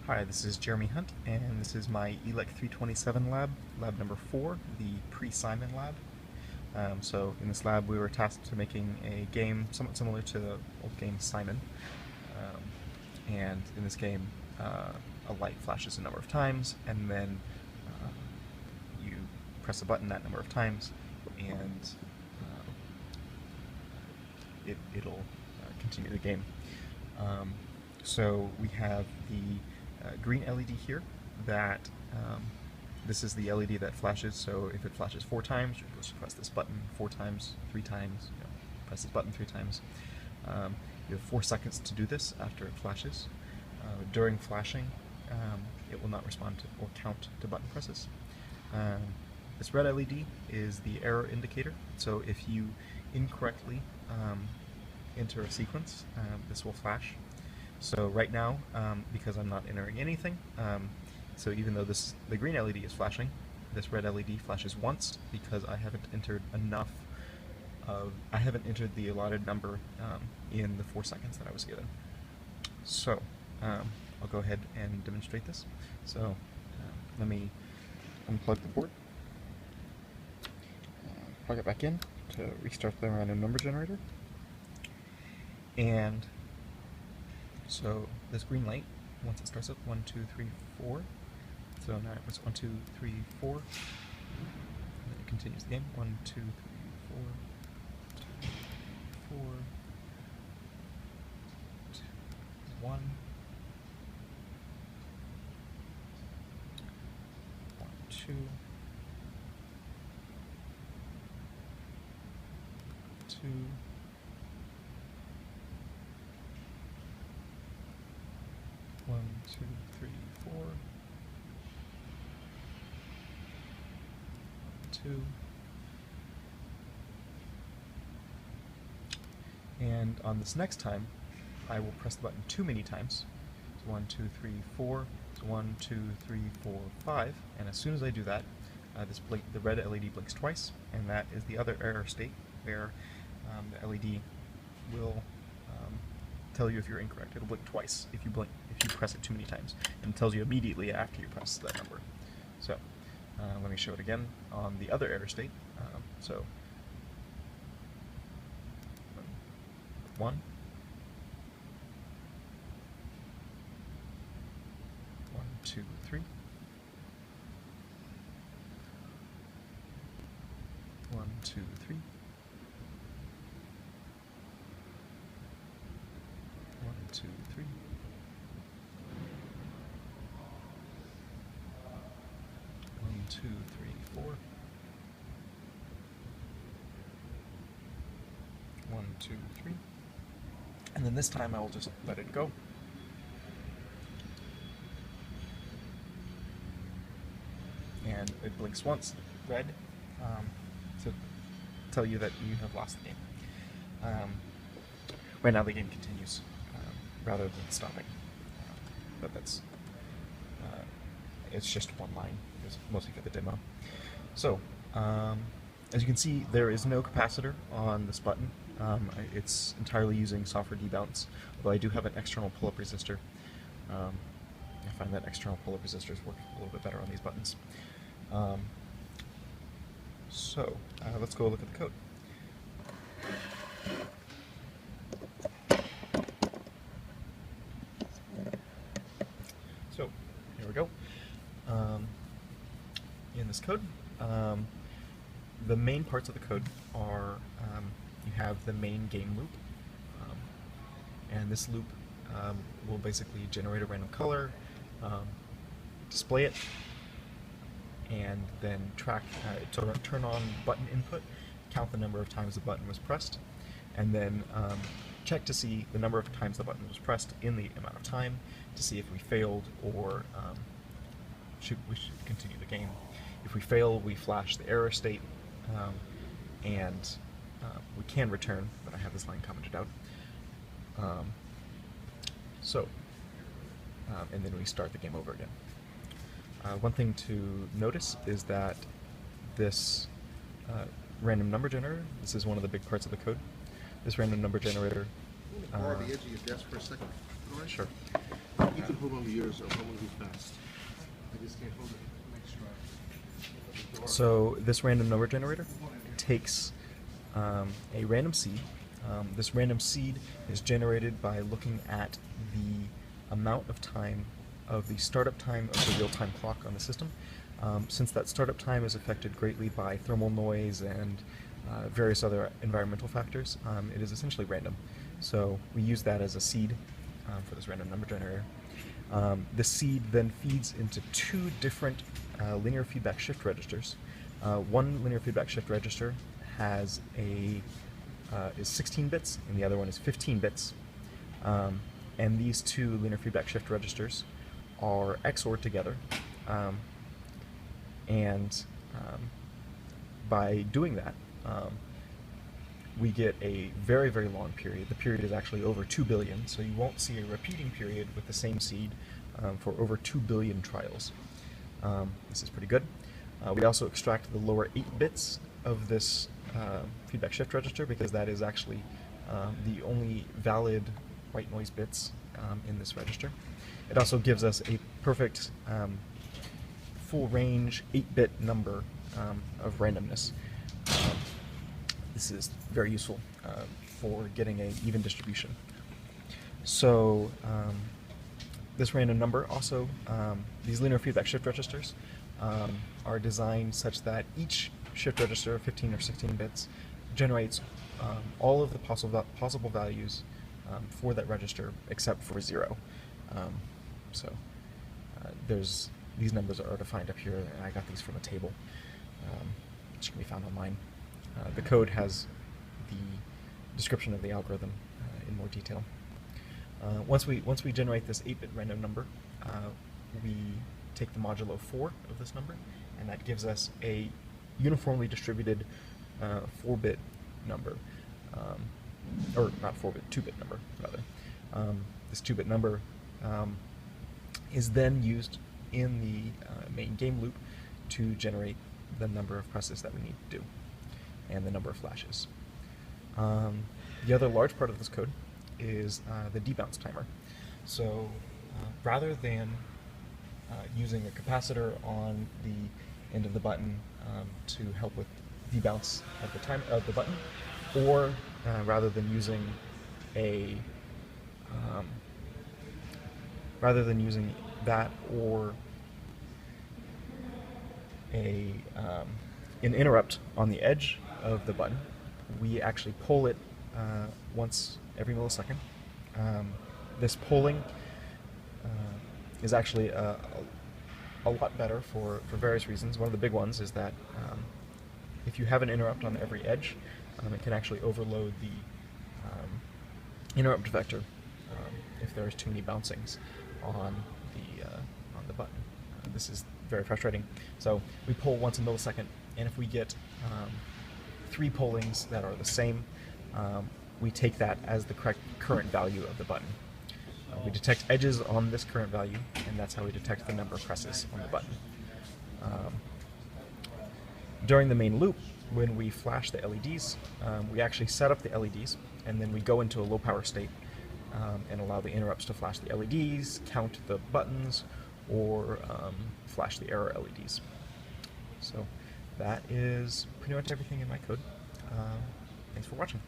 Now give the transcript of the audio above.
Hi, this is Jeremy Hunt, and this is my ELEC 327 lab, lab number 4, the pre-Simon lab. So in this lab we were tasked to making a game somewhat similar to the old game Simon. And in this game a light flashes a number of times, and then you press a button that number of times, and it'll continue the game. So we have the green LED here that this is the LED that flashes, so if it flashes 4 times, you're supposed to press this button 4 times, 3 times, press this button 3 times. You have 4 seconds to do this after it flashes. During flashing, it will not respond to or count to button presses. This red LED is the error indicator, so if you incorrectly enter a sequence, this will flash. So right now, because I'm not entering anything, so even though the green LED is flashing, this red LED flashes once because I haven't entered enough I haven't entered the allotted number in the 4 seconds that I was given. So I'll go ahead and demonstrate this. So let me unplug the board, plug it back in to restart the random number generator, and so this green light, once it starts up, 1, 2, 3, 4. So now it was 1, 2, 3, 4. And then it continues the game. 1, 2, 3, 4, 2, 4, 2, 1, 1, 2, 2. 1, 2, 3, 4, 2, and on this next time, I will press the button too many times. So 1, 2, 3, 4, so 1, 2, 3, 4, 5, and as soon as I do that, the red LED blinks twice, and that is the other error state where the LED will tell you if you're incorrect. It'll blink twice if you press it too many times, and it tells you immediately after you press that number. So let me show it again on the other error state. So 1, 1, 2, 3, 1, 2, 3. 1, 2, 3. 1, 2, 3, 4. 1, 2, 3. And then this time I will just let it go. And it blinks once, red, to tell you that you have lost the game. Right now the game continues rather than stopping, but that's it's just one line. It's mostly for the demo. So as you can see, there is no capacitor on this button. It's entirely using software debounce, although I do have an external pull-up resistor. I find that external pull-up resistors work a little bit better on these buttons. So let's go look at the code. So here we go. In this code, the main parts of the code are you have the main game loop, and this loop will basically generate a random color, display it, and then track, turn on button input, count the number of times the button was pressed, and then check to see the number of times the button was pressed in the amount of time to see if we failed or we should continue the game. If we fail, we flash the error state, and we can return, but I have this line commented out. And then we start the game over again. One thing to notice is that this random number generator, this is one of the big parts of the code. This random number generator Borrow the edge of your desk for a second. Sure. hold on to yours, or if I want to be fast. I just can't hold it. Next try. So this random number generator takes a random seed. This random seed is generated by looking at the amount of time of the startup time of the real-time clock on the system. Since that startup time is affected greatly by thermal noise and various other environmental factors, it is essentially random. So we use that as a seed for this random number generator. The seed then feeds into two different linear feedback shift registers. One linear feedback shift register has is 16 bits, and the other one is 15 bits. And these two linear feedback shift registers are XORed together. By doing that, we get a very, very long period. The period is actually over 2 billion, so you won't see a repeating period with the same seed for over 2 billion trials. This is pretty good. We also extract the lower 8 bits of this feedback shift register because that is actually the only valid white noise bits in this register. It also gives us a perfect full range 8-bit number of randomness. This is very useful for getting an even distribution. So this random number also, these linear feedback shift registers are designed such that each shift register of 15 or 16 bits generates all of the possible values for that register except for 0. These numbers are defined up here, and I got these from a table, which can be found online. The code has the description of the algorithm in more detail. Once we generate this 8-bit random number, we take the modulo 4 of this number, and that gives us a uniformly distributed 4-bit number, or not 4-bit, 2-bit number rather. This 2-bit number is then used in the main game loop to generate the number of presses that we need to do and the number of flashes. The other large part of this code is the debounce timer. So rather than using a capacitor on the end of the button to help with debounce at the time of the button, or rather than using that or an interrupt on the edge of the button, we actually poll it once every millisecond. This polling is actually a lot better for various reasons. One of the big ones is that if you have an interrupt on every edge, it can actually overload the interrupt vector if there's too many bouncings on the button. This is very frustrating. So we poll once a millisecond, and if we get 3 pollings that are the same, we take that as the correct current value of the button. We detect edges on this current value, and that's how we detect the number of presses on the button. During the main loop, when we flash the LEDs, we actually set up the LEDs, and then we go into a low power state and allow the interrupts to flash the LEDs, count the buttons, or flash the error LEDs. So that is pretty much everything in my code. Thanks for watching.